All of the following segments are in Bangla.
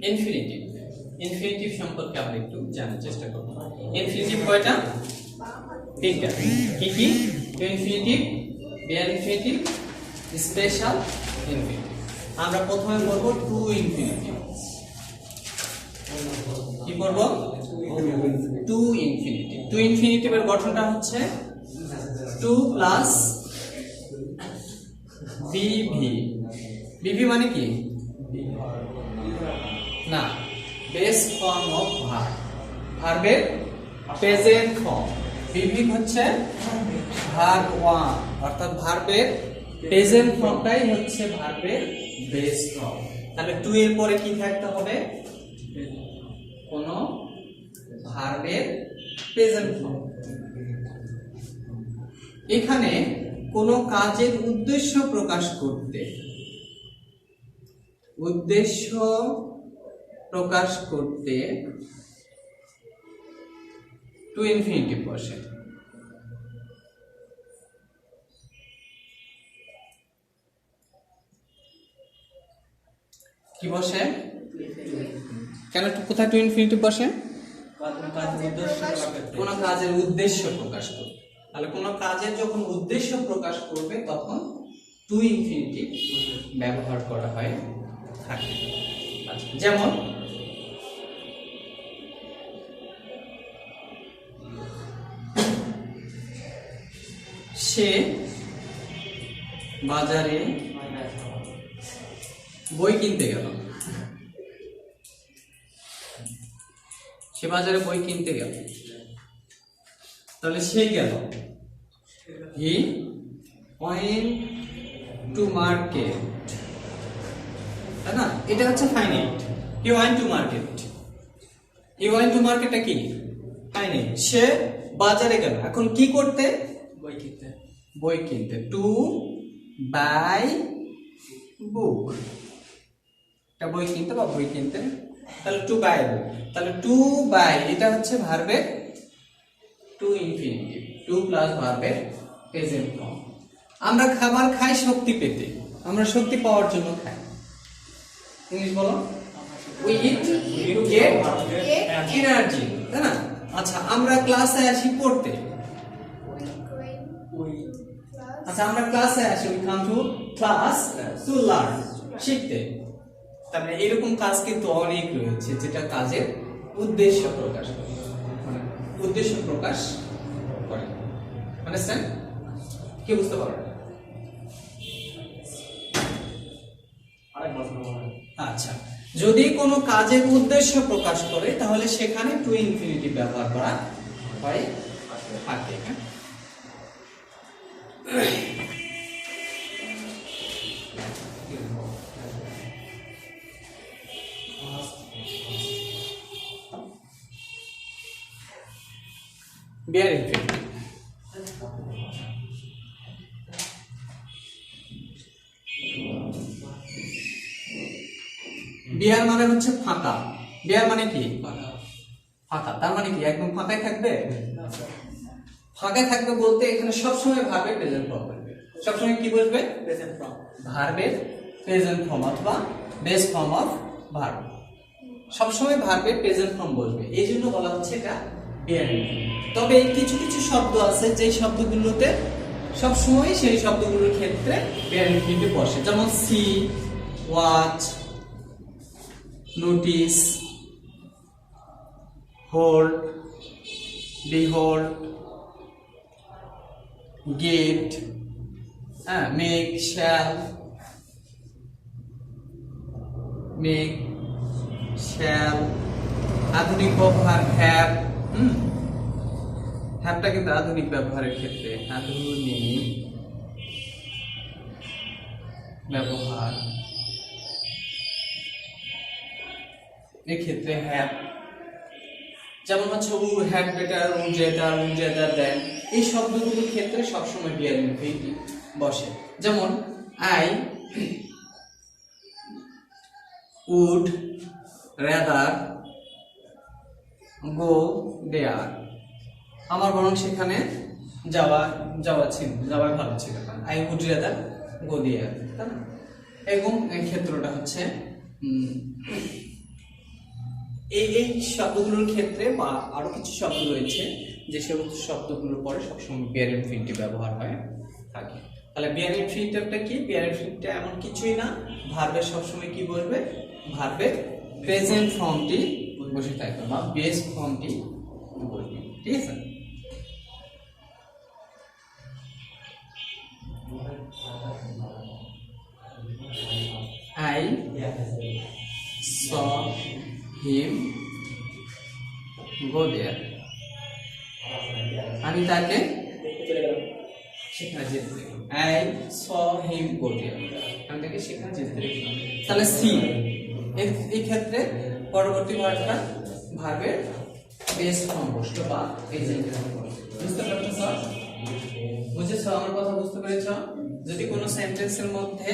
ইনফিনিটিভ ইনফিনিটিভ সম্পর্কে আমরা একটু জানার চেষ্টা করব। ইনফিনিটিভ কয়টা? তিনটা। কি কি? ইনফিনিটিভ, বিয়ার ইনফিনিটিভ, স্পেশাল ইনফিনিটিভ। আমরা প্রথমে পড়ব টু ইনফিনিটিভ। কি পড়ব? Two infinitive. টু ইনফিনিটিভের গঠনটা হচ্ছে 2 প্লাস বিভি। বিভি মানে কি? না, বেস ফর্ম অফ ভার্ব, ভার্বের প্রেজেন্ট ফর্ম। বিভি হচ্ছে ভার্ব 1, অর্থাৎ ভার্বের প্রেজেন্ট ফর্মটাই হচ্ছে ভার্বের বেস ফর্ম। তাহলে 2 এর পরে কি থাকতে হবে? কোন ভার্বের প্রেজেন্ট ফর্ম। এখানে কোন কাজের উদ্দেশ্য প্রকাশ করতে, উদ্দেশ্য প্রকাশ করতে টু ইনফিনিটিভ বসে। কি বসে? কেন, কোথায় টু ইনফিনিটিভ বসে? কোন কাজের উদ্দেশ্য প্রকাশ করবে। তাহলে কোন কাজের যখন উদ্দেশ্য প্রকাশ করবে তখন টু ইনফিনিটিভ ব্যবহার করা হয় থাকে। যেমন সে বাজারে বই কিনতে গেল। সে বাজারে বই কিনতে গেল, তাহলে সে গেল। হি ওয়েন্ট টু মার্কেট, তাই না? এটা হচ্ছে finite. He went to market. He went to মার্কেটটা কি? ফাইনাইট। সে বাজারে গেল, এখন কি করতে? বই কিনতে। বই কিনতে। টু বাই বুক, একটা বই কিনতে বা বই কিনতে। তাহলে টু বাই বুক। তাহলে টু বাই এটা হচ্ছে ভার্বের টু ইনফিনিটিভ, টু প্লাস ভার্বের প্রেজেন্ট ফর্ম। আমরা খাবার খাই শক্তি পেতে, আমরা শক্তি পাওয়ার জন্য খাই। ইংলিশ বলো। We eat to get energy, তাই না? আচ্ছা, আমরা ক্লাসে আসি পড়তে। আচ্ছা, আমরা ক্লাসে আসি, we come to class to learn, শিখতে। তাহলে এরকম কাজ কিন্তু অনেক রয়েছে যেটা কাজের উদ্দেশ্য প্রকাশ করে, মানে উদ্দেশ্য প্রকাশ করে। আন্ডারস্ট্যান্ড? কি বুঝতে পারো? আচ্ছা, যদি কোনো কাজের উদ্দেশ্য প্রকাশ করে তাহলে সেখানে টু ইনফিনিটিভ ব্যবহার করা হয় থাকে। বিয়ার ইনফিনিটিভ। বিয়ার মানে হচ্ছে ফাঁকা। বিয়ার মানে কি? ফাঁকা। তার মানে কি একদম ফাঁকাই থাকবে? ফাঁকাই থাকবে বলতে এখানে সবসময় ভার্বের প্রেজেন্ট ফর্ম বসবে। সবসময় কি বসবে? Present form. ভার্বের প্রেজেন্ট ফর্ম অথবা বেস ফর্ম অফ ভার্ব। সবসময় ভার্বের প্রেজেন্ট ফর্ম বসবে, এই জন্য বলা হচ্ছে এটা বিয়ার ইনফিনিটিভ। তবে কিছু কিছু শব্দ আছে যে শব্দগুলোতে সবসময় সেই শব্দগুলোর ক্ষেত্রে বিয়ার ইনফিনিটিভ বসে। যেমন see, watch, notice, hold, behold, get, make, shall, make, shall. আধুনিক ব্যবহার হ্যাভ। হ্যাভটা কিন্তু আধুনিক ব্যবহারের ক্ষেত্রে, আধুনিক ব্যবহার এক্ষেত্রে হ্যাভ। যেমন হচ্ছে উ হ্যাড বেটার, উ জেটার, উ জেটার দেন। এই শব্দগুলোর ক্ষেত্রে সবসময় বিয়ার ইনফিনিটিভ বসে। যেমন I would rather go there, আমার বরং সেখানে যাওয়া ভালো ছিল না। I would rather go there, তাই না? এবং এই ক্ষেত্রটা হচ্ছে এই শব্দগুলোর ক্ষেত্রে বা আরো কিছু শব্দ রয়েছে যে সমস্ত শব্দগুলোর পরে সবসময় বিয়ার ইনফিনিটিভ ব্যবহার হয় থাকে। তাহলে বিয়ার ইনফিনিটিভটা কি? বিয়ার ইনফিনিটিভ এমন কিছুই না, ভার্বের সবসময় কি বলবে? ভার্বের প্রেজেন্ট ফর্মটি বসে থাকবে বা বেস ফর্মটি বলবে, ঠিক আছে? I saw him go there, আমি তাকে সেখানে যেতে দেখলাম। I saw him go there, আমি তাকে সেখানে যেতে দেখলাম। তাহলে সি এই ক্ষেত্রে পরবর্তী ভার্বটা ভার্বের বেস ফর্ম বসলো বা প্রেজেন্ট ফর্ম বসলো। বুঝতে পারছো? বুঝেছো আমার কথা? বুঝতে পেরেছো? যদি কোনো সেন্টেন্সের মধ্যে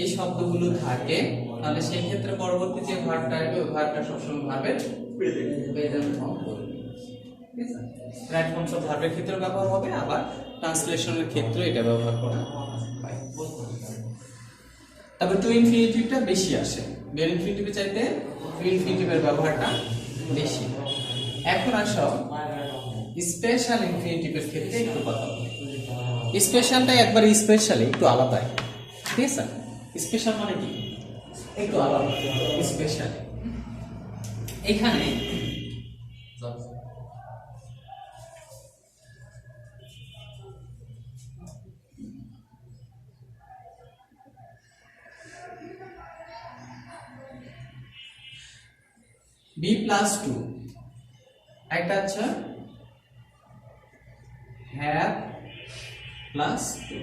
এই শব্দগুলো থাকে তাহলে সেই ক্ষেত্রে পরবর্তী যে ভার্বটা আসবে ওই ভার্বটা সবসময় ভার্বের প্রেজেন্ট ফর্ম বলবে, ঠিক আছে? রাইট ফর্মস অফ ভার্বের ক্ষেত্রে ব্যবহার হবে, আবার ট্রান্সলেশনের ক্ষেত্রে এটা ব্যবহার করা হয়। তবে টু ইনফিনিটিভটা বেশি আসে, বিয়ার ইনফিনিটিভের চাইতে টু ইনফিনিটিভের ব্যবহারটা বেশি। এখন আসো স্পেশাল ইনফিনিটিভের ক্ষেত্রে একটু কথা বলি। স্পেশালটা একবার স্পেশালি একটু আলাদা, ঠিক আছে? স্পেশাল মানে কি? একটু আলাদা। স্পেশাল এখানে B+2 একটা আছে have +2,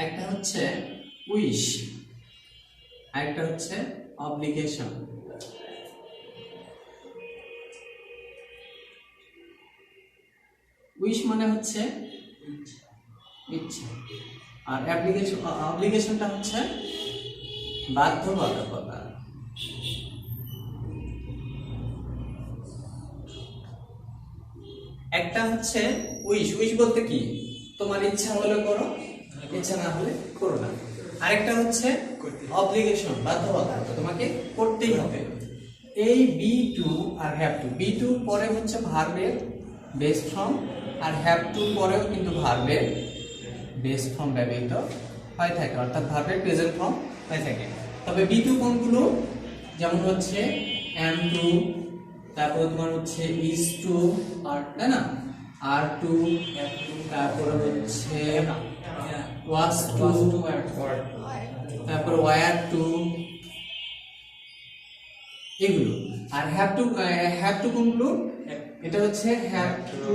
একটা হচ্ছে উইশ, আরেকটা হচ্ছে অব্লিগেশন। উইশ মানে হচ্ছে ইচ্ছা, আর অব্লিগেশনটা হচ্ছে বাধ্যবাধকতা। একটা হচ্ছে উইশ বলতে কি? তোমার ইচ্ছা হলে করো, ইচ্ছা না হলে করো না। আরেকটা হচ্ছে অব্লিগেশন, বাধ্যবাধকতা, তোমাকে করতেই হবে। এই B2 R have two, B2 পরে হচ্ছে ভার্বের বেস ফর্ম, আর হ্যাভ টু পরেও কিন্তু ভার্বের বেস ফর্ম ব্যবহৃত হয়ে থাকে, অর্থাৎ ভার্বের প্রেজেন্ট ফর্ম হয়ে থাকে। তবে B2 কোনগুলো? যেমন হচ্ছে am to, তারপরে তোমার হচ্ছে is to, আর তাই না, are to, তারপরে হচ্ছে was to, তারপরে were to, এগুলো। আর have to কোনগুলো? এটা হচ্ছে have to,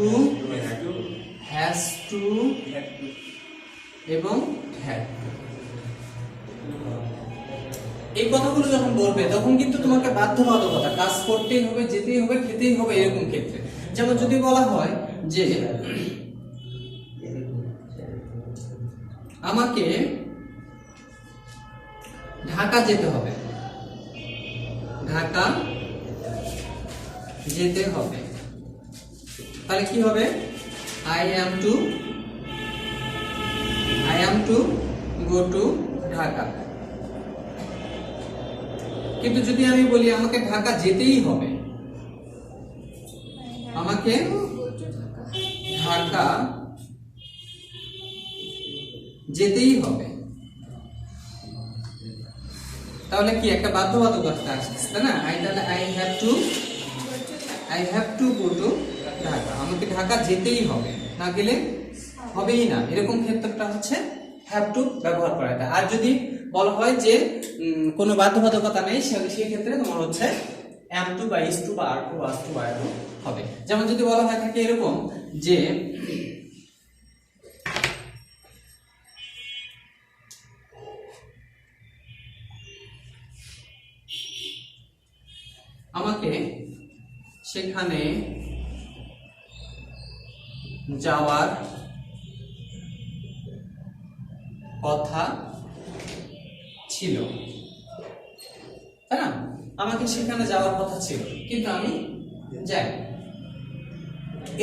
has to এবং had to। এই কথাগুলো যখন বলবে তখন কিন্তু তোমাকে বাধ্যবাধকতা, কাজ করতেই হবে, যেতেই হবে, খেতেই হবে, এরকম ক্ষেত্রে। যেমন যদি বলা হয় যে আমাকে ঢাকা যেতে হবে, ঢাকা যেতে হবে, তাহলে কি হবে? I am to go to Dhaka. কিন্তু যদি আমি বলি আমাকে ঢাকা যেতেই হবে, আমাকে ঢাকা যেতেই হবে, তাহলে কি একটা বাধ্যবাধকতা আসছে, তাই না? I have to go to Dhaka, আমাকে ঢাকা যেতেই হবে, না গেলে হবেই না, এরকম ক্ষেত্রটা হচ্ছে হ্যাভ টু ব্যবহার করা যায়। আর যদি বলা হয় যে কোনো বাধ্যবাধকতা নেই, সেই ক্ষেত্রে তোমার হচ্ছে am2 বা is2 বা are2 was2 were2 হবে। যেমন যদি বলা হয় থাকে এরকম যে আমাকে সেখানে যাওয়ার কথা ছিল, তাই না? আমাকে সেখানে যাওয়ার কথা ছিল কিন্তু আমি যাই,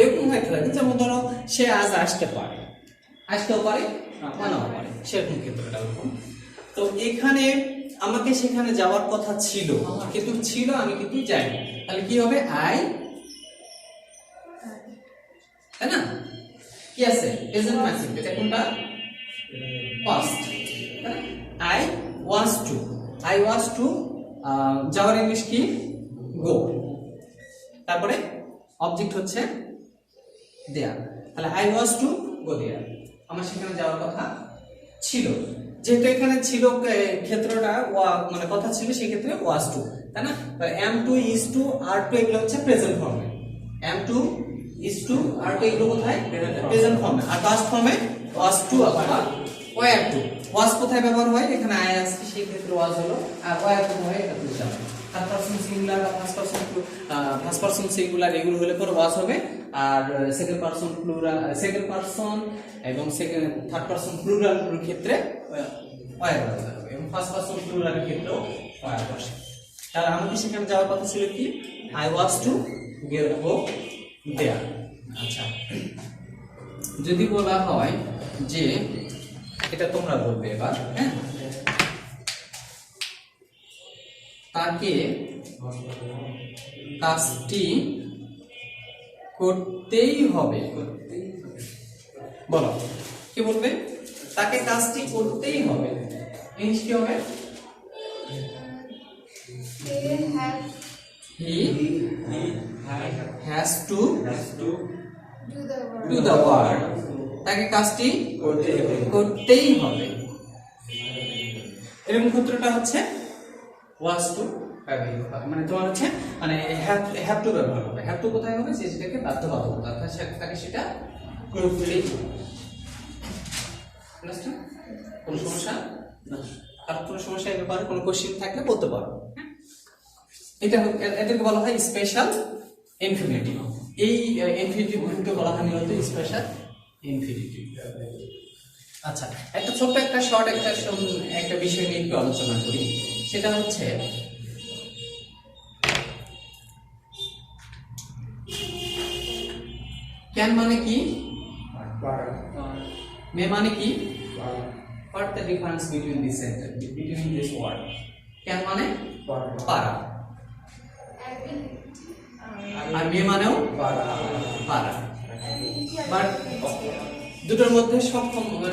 এরকম হয়ে থাকে। যেমন ধরো সে আজ আসতেও পারে, নাও পারে, সেরকম ক্ষেত্রটা ওরকম। তো এখানে আমাকে সেখানে যাওয়ার কথা ছিল কিন্তু আমি কিন্তু যাইনি, তাহলে কি হবে? আই, তাই না? কি আছে? প্রেজেন্ট পারফেক্ট, এটা কোনটা? পাস্ট। আই ওয়াজ টু যাওয়ার ইংলিশ কি? গো। তারপরে অবজেক্ট হচ্ছে দেয়ার, তাহলে আই ওয়াজ টু গো দেয়ার, আমার সেখানে যাওয়ার কথা ছিল। যেহেতু এখানে ছিল ক্ষেত্রটা মানে কথা ছিল, সেই ক্ষেত্রে ওয়াজ টু, তাই না? am2 is2 are2 এগুলো হচ্ছে প্রেজেন্ট ফর্মে। am2 is2 are2 এগুলো কোথায়? প্রেজেন্ট ফর্মে। আর পাস্ট ফর্মে ওয়াজ টু অথবা ওয়্যার টু। ওয়াজ কোথায় ব্যবহার হয়? এখানে আই আছে, সেই ক্ষেত্রে ওয়াজ হলো। আর ওয়্যার টু হয় এটা বুঝলাম। থার্ড পারসন সিঙ্গুলার বা ফার্স্ট পারসন সিঙ্গুলার এগুলো হলে পরে ওয়াজ হবে। আর second person plural, second person এবং থার্ড পারসন প্লুরাল এর ক্ষেত্রে ওয়্যার ব্যবহার হবে, এবং ফার্স্ট পারসন প্লুরালের ক্ষেত্রেও ওয়্যার বসে। তাহলে আমাকে সেখানে যাওয়ার কথা ছিল কি? আই ওয়াজ টু গো দেয়ার। আচ্ছা, যদি বলা হয় যে, এটা তোমরা বলবে এবার, হ্যাঁ, তাকে কাজটি করতেই হবে। বলো, কি বলবে? তাকে কাজটি করতেই হবে, ইংলিশ কি হবে? he has to do the work, তাকে কাজটি করতেই হবে। এরকম ক্ষেত্রটা হচ্ছে was to ব্যবহৃত হবে, মানে তোমার হচ্ছে মানে have to ব্যবহার হবে। have to কোথায় হবে? যেটাকে বাধ্যবাধকতা, তাকে সেটা করতেই হবে। কোন সমস্যা? আর কোনো সমস্যা এই ব্যাপারে কোনো কোশ্চেন থাকলে বলতে পারো। এদেরকে বলা হয় স্পেশাল ইনফিনিটিভ। এই ইনফিনিটিভকে বলা হয় মূলত স্পেশাল ইনফিনিটিভ। আচ্ছা, একটা ছোট্ট একটা শর্ট একটা বিষয় নিয়ে একটু আলোচনা করি। সেটা হচ্ছে ক্যান মানে কি? মে মানে কি? What the difference between this sentence, between this word? Can মানে পারা, আর মে মানেও পারা। বাট দুটোর মধ্যে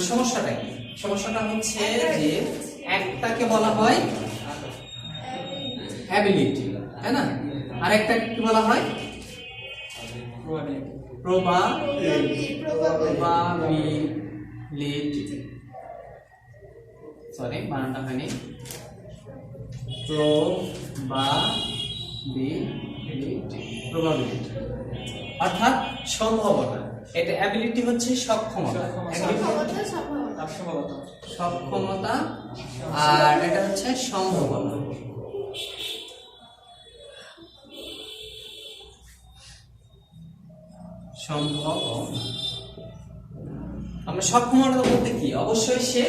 সমস্যাটা কি? সমস্যাটা হচ্ছে যে একটাকে বলা হয় অ্যাবিলিটি, তাই না? আর একটা কি বলা হয়? প্রবাবিলিটি। সরি, বানানটা হয়নি। প্রবাবিলিটি অর্থাৎ সম্ভাবনা। এটা অ্যাবিলিটি হচ্ছে সক্ষমতা, সক্ষমতা, আর এটা হচ্ছে সম্ভাবনা। আমরা সক্ষমতা বলতে কি? অবশ্যই সে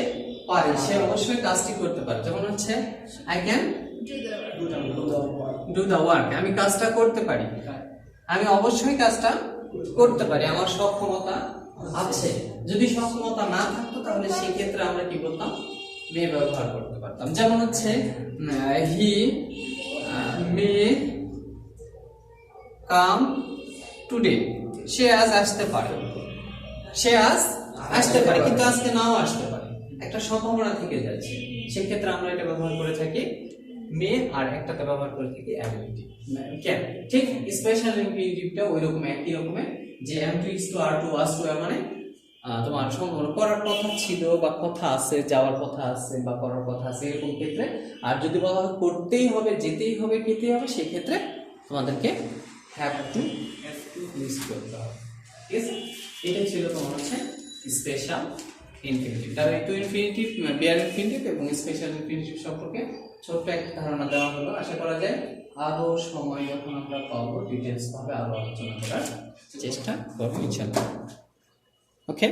পারে, সে অবশ্যই কাজটি করতে পারে। যেমন হচ্ছে I can do the work, আমি কাজটা করতে পারি, আমি অবশ্যই কাজটা করতে পারি, আমার সক্ষমতা আছে। যদি সক্ষমতা না থাকতো তাহলে সেই ক্ষেত্রে আমরা কি বলতাম? মে ব্যবহার করতে পারতাম। যেমন হচ্ছে হি মে কাম টুডে, সে আজ আসতে পারে, সে আজ আসতে পারে কিন্তু আজকে নাও আসতে পারে, একটা সম্ভাবনা থেকে যাচ্ছে। সেক্ষেত্রে আমরা এটা ব্যবহার করে থাকি মে, আর একটাতে ব্যবহার করে থাকি অ্যাবিলিটি, ক্যান। ঠিক স্পেশাল ইনফিনিটিভটা ওই রকম একই রকমের, যে am2 is to are2 was to, মানে তোমার সম্ভাবনা করার কথা ছিল বা কথা আছে, যাওয়ার কথা আছে বা করার কথা আছে, এরকম ক্ষেত্রে। আর যদি বলা হয় করতেই হবে, যেতেই হবে, খেতেই হবে, সেই ক্ষেত্রে তোমাদেরকে হ্যাভ টু ইউজ করতে হবে। ঠিক আছে, এটা ছিল তোমার হচ্ছে স্পেশাল ইনফিনিটিভ। তাহলে টু ইনফিনিটিভ, বিয়ার ইনফিনিটিভ এবং স্পেশাল ইনফিনিটিভ সম্পর্কে ছোট্ট একটা ধারণা দেওয়া হলো। আশা করা যায় আরো সময় যখন আমরা পাবো ডিটেলস ভাবে আরো আলোচনা করার চেষ্টা করবো ইনশাআল্লাহ। ওকে।